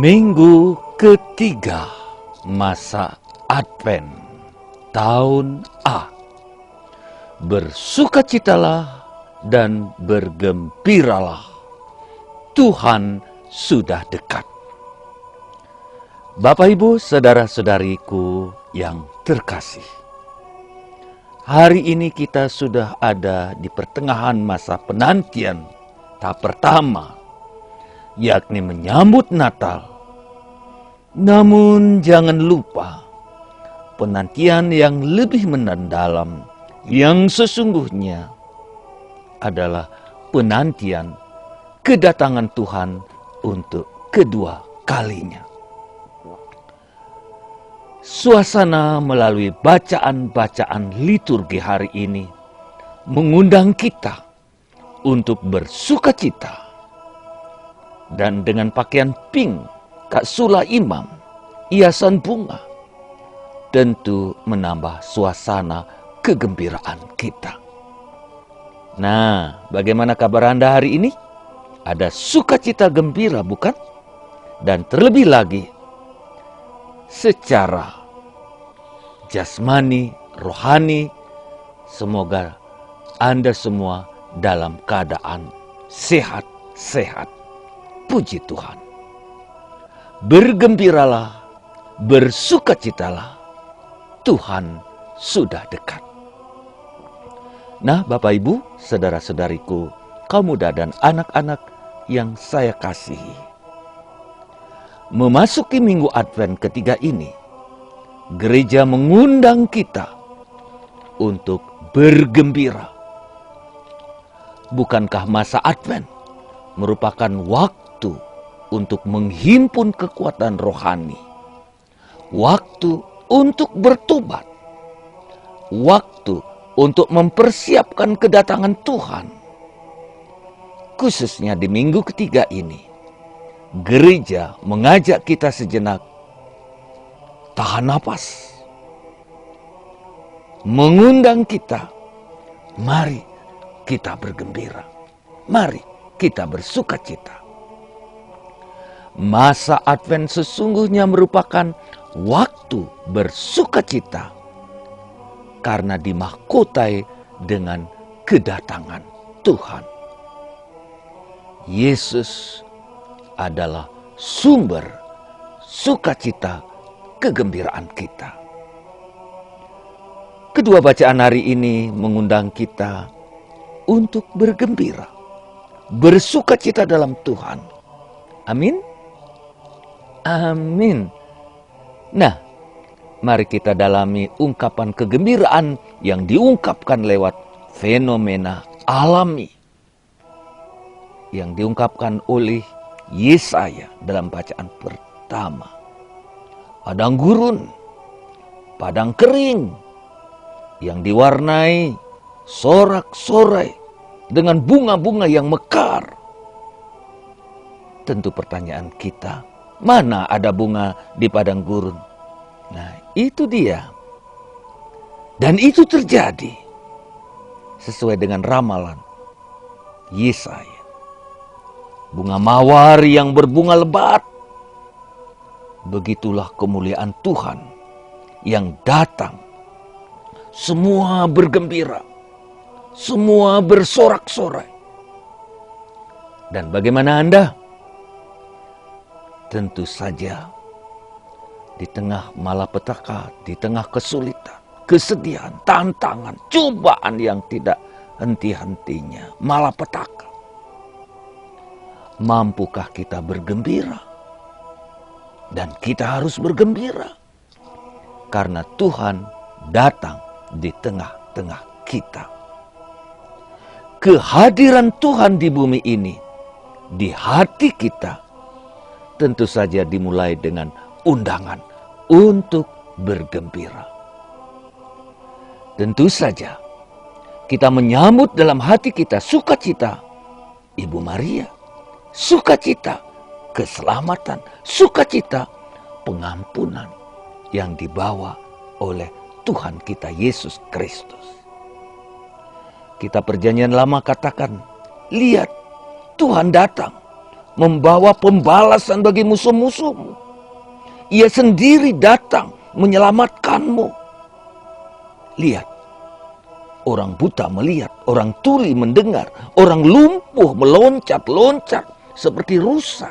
Minggu ketiga masa Advent tahun A. Bersukacitalah dan bergembiralah, Tuhan sudah dekat. Bapak, Ibu, saudara-saudariku yang terkasih, hari ini kita sudah ada di pertengahan masa penantian tahap pertama, yakni menyambut Natal. Namun jangan lupa, penantian yang lebih mendalam, yang sesungguhnya adalah penantian kedatangan Tuhan untuk kedua kalinya. Suasana melalui bacaan-bacaan liturgi hari ini mengundang kita untuk bersukacita. Dan dengan pakaian pink, kaksula imam, hiasan bunga, tentu menambah suasana kegembiraan kita. Nah, bagaimana kabar Anda hari ini? Ada sukacita gembira, bukan? Dan terlebih lagi, secara jasmani, rohani, semoga Anda semua dalam keadaan sehat-sehat. Puji Tuhan. Bergembiralah, bersukacitalah, Tuhan sudah dekat. Nah, Bapak, Ibu, saudara-saudariku, kaum muda dan anak-anak yang saya kasihi, memasuki minggu Advent ketiga ini, gereja mengundang kita untuk bergembira. Bukankah masa Advent merupakan waktu untuk menghimpun kekuatan rohani, waktu untuk bertobat, waktu untuk mempersiapkan kedatangan Tuhan? Khususnya di minggu ketiga ini, gereja mengajak kita sejenak tahan napas, mengundang kita, mari kita bergembira, mari kita bersukacita. Masa Advent sesungguhnya merupakan waktu bersukacita karena dimahkotai dengan kedatangan Tuhan. Yesus adalah sumber sukacita kegembiraan kita. Kedua bacaan hari ini mengundang kita untuk bergembira, bersukacita dalam Tuhan. Amin. Amin. Nah, mari kita dalami ungkapan kegembiraan yang diungkapkan lewat fenomena alami yang diungkapkan oleh Yesaya dalam bacaan pertama. Padang gurun, padang kering yang diwarnai sorak-sorai dengan bunga-bunga yang mekar. Tentu pertanyaan kita, mana ada bunga di padang gurun? Nah, itu dia. Dan itu terjadi sesuai dengan ramalan Yesaya. Bunga mawar yang berbunga lebat. Begitulah kemuliaan Tuhan yang datang. Semua bergembira, semua bersorak-sorai. Dan bagaimana Anda? Tentu saja di tengah malapetaka, di tengah kesulitan, kesedihan, tantangan, cobaan yang tidak henti-hentinya, malapetaka. Mampukah kita bergembira? Dan kita harus bergembira karena Tuhan datang di tengah-tengah kita. Kehadiran Tuhan di bumi ini, di hati kita, tentu saja dimulai dengan undangan untuk bergembira. Tentu saja kita menyambut dalam hati kita sukacita Ibu Maria, sukacita keselamatan, sukacita pengampunan yang dibawa oleh Tuhan kita Yesus Kristus. Kita perjanjian lama katakan, lihat Tuhan datang membawa pembalasan bagi musuh-musuhmu. Ia sendiri datang menyelamatkanmu. Lihat, orang buta melihat, orang tuli mendengar, orang lumpuh meloncat-loncat seperti rusa.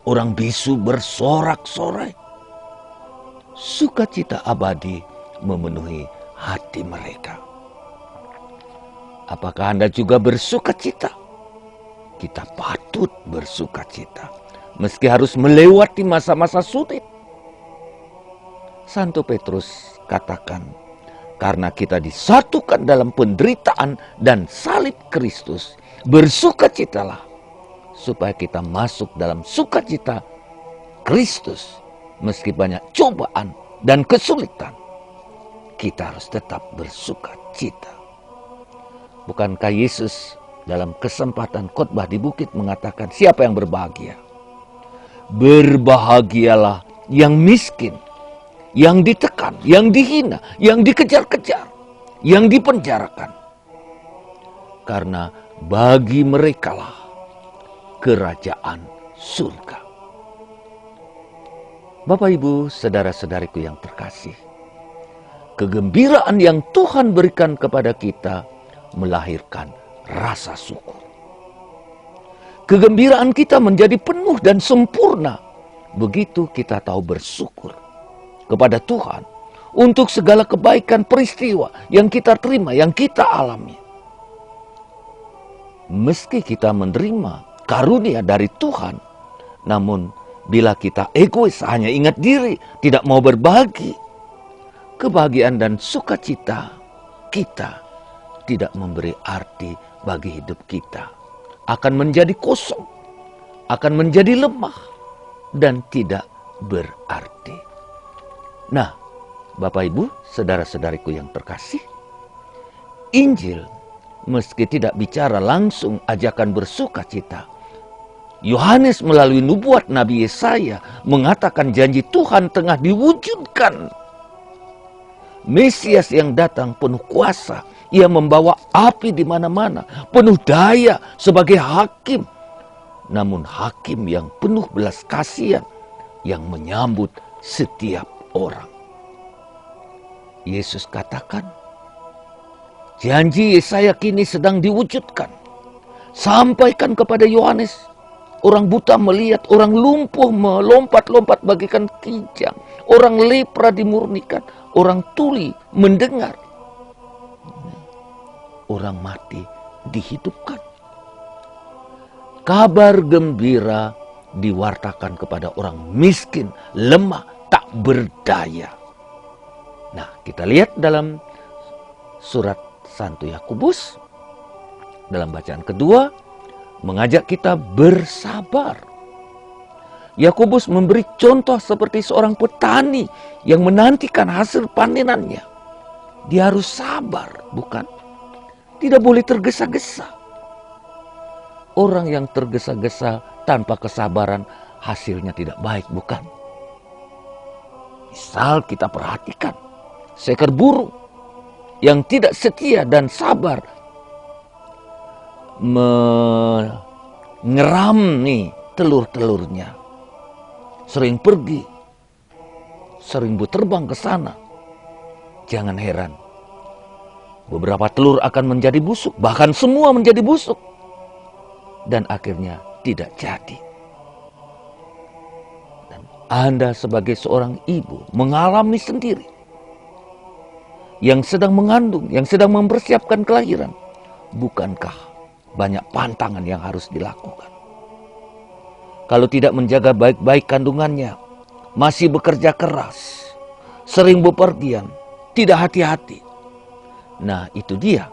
Orang bisu bersorak-sorai. Sukacita abadi memenuhi hati mereka. Apakah Anda juga bersukacita? Kita patut bersukacita, meski harus melewati masa-masa sulit. Santo Petrus katakan, karena kita disatukan dalam penderitaan dan salib Kristus, bersukacitalah, supaya kita masuk dalam sukacita Kristus. Meski banyak cobaan dan kesulitan, kita harus tetap bersukacita. Bukankah Yesus dalam kesempatan khotbah di bukit mengatakan, siapa yang berbahagia? Berbahagialah yang miskin, yang ditekan, yang dihina, yang dikejar-kejar, yang dipenjarakan. Karena bagi merekalah kerajaan surga. Bapak, Ibu, saudara-saudariku yang terkasih, kegembiraan yang Tuhan berikan kepada kita melahirkan rasa syukur. Kegembiraan kita menjadi penuh dan sempurna begitu kita tahu bersyukur kepada Tuhan untuk segala kebaikan peristiwa yang kita terima, yang kita alami. Meski kita menerima karunia dari Tuhan, namun bila kita egois, hanya ingat diri, tidak mau berbagi, kebahagiaan dan sukacita kita tidak memberi arti bagi hidup kita. Akan menjadi kosong, akan menjadi lemah, dan tidak berarti. Nah, Bapak Ibu, saudara-saudariku yang terkasih, Injil meski tidak bicara langsung ajakan bersukacita, Yohanes melalui nubuat Nabi Yesaya mengatakan janji Tuhan tengah diwujudkan. Mesias yang datang penuh kuasa, ia membawa api di mana-mana, penuh daya sebagai hakim. Namun hakim yang penuh belas kasihan, yang menyambut setiap orang. Yesus katakan, janji Yesaya kini sedang diwujudkan. Sampaikan kepada Yohanes. Orang buta melihat, orang lumpuh melompat-lompat bagaikan kijang. Orang lepra dimurnikan, orang tuli mendengar. Orang mati dihidupkan. Kabar gembira diwartakan kepada orang miskin, lemah, tak berdaya. Nah, kita lihat dalam surat Santo Yakobus, dalam bacaan kedua, mengajak kita bersabar. Yakobus memberi contoh seperti seorang petani yang menantikan hasil panenannya. Dia harus sabar, bukan? Tidak boleh tergesa-gesa. Orang yang tergesa-gesa tanpa kesabaran, hasilnya tidak baik, bukan? Misal kita perhatikan seekor burung yang tidak setia dan sabar mengeram nih telur-telurnya. Sering pergi, sering berterbang ke sana. Jangan heran, beberapa telur akan menjadi busuk, bahkan semua menjadi busuk. Dan akhirnya tidak jadi. Dan Anda sebagai seorang ibu mengalami sendiri. Yang sedang mengandung, yang sedang mempersiapkan kelahiran. Bukankah banyak pantangan yang harus dilakukan? Kalau tidak menjaga baik-baik kandungannya, masih bekerja keras, sering bepergian, tidak hati-hati. Nah, itu dia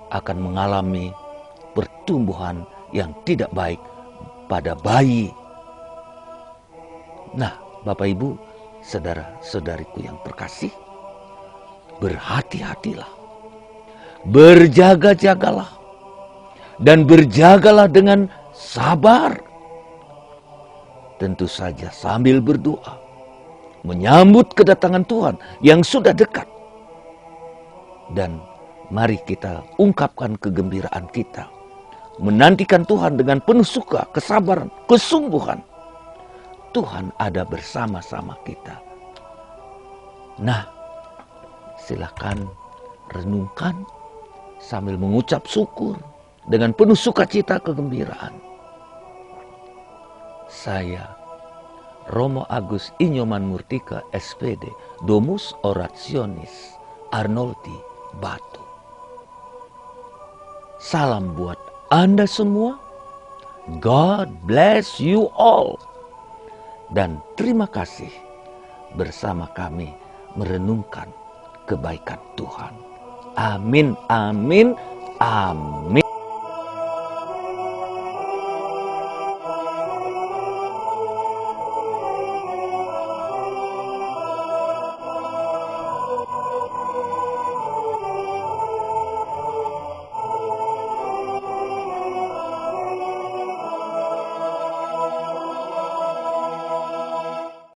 akan mengalami pertumbuhan yang tidak baik pada bayi. Nah, Bapak Ibu, saudara-saudariku yang terkasih, berhati-hatilah, berjaga-jagalah, dan berjagalah dengan sabar. Tentu saja sambil berdoa, menyambut kedatangan Tuhan yang sudah dekat. Dan mari kita ungkapkan kegembiraan kita menantikan Tuhan dengan penuh suka, kesabaran, kesungguhan, Tuhan ada bersama-sama kita. Nah, silakan renungkan sambil mengucap syukur dengan penuh sukacita kegembiraan. Saya, Romo Agus Inyoman Murtika, SPD, Domus Orationis, Arnoldi, Batu. Salam buat Anda semua. God bless you all. Dan terima kasih bersama kami merenungkan kebaikan Tuhan. Amin, amin, amin.